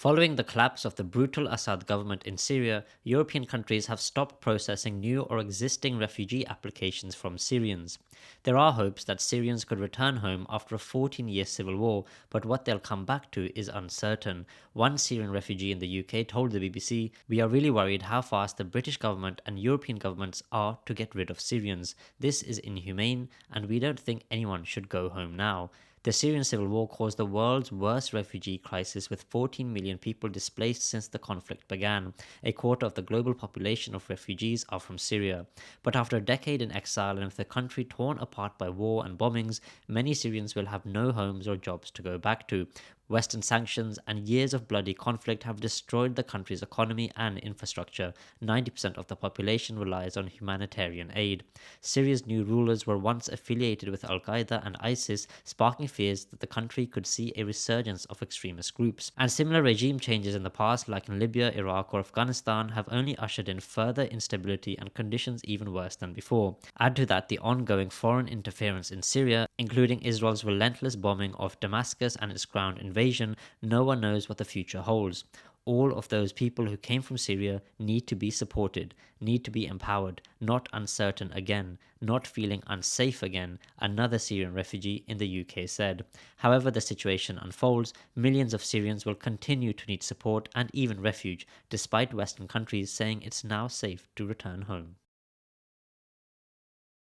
Following the collapse of the brutal Assad government in Syria, European countries have stopped processing new or existing refugee applications from Syrians. There are hopes that Syrians could return home after a 14-year civil war, but what they'll come back to is uncertain. One Syrian refugee in the UK told the BBC, "We are really worried how fast the British government and European governments are to get rid of Syrians. This is inhumane, and we don't think anyone should go home now." The Syrian civil war caused the world's worst refugee crisis, with 14 million people displaced since the conflict began. A quarter of the global population of refugees are from Syria. But after a decade in exile and with the country torn apart by war and bombings, many Syrians will have no homes or jobs to go back to. Western sanctions and years of bloody conflict have destroyed the country's economy and infrastructure. 90% of the population relies on humanitarian aid. Syria's new rulers were once affiliated with Al-Qaeda and ISIS, sparking fears that the country could see a resurgence of extremist groups. And similar regime changes in the past, like in Libya, Iraq, or Afghanistan, have only ushered in further instability and conditions even worse than before. Add to that the ongoing foreign interference in Syria, including Israel's relentless bombing of Damascus and its ground invasion. No one knows what the future holds. All of those people who came from Syria need to be supported, need to be empowered, not uncertain again, not feeling unsafe again, another Syrian refugee in the UK said. However the situation unfolds, millions of Syrians will continue to need support and even refuge, despite Western countries saying it's now safe to return home.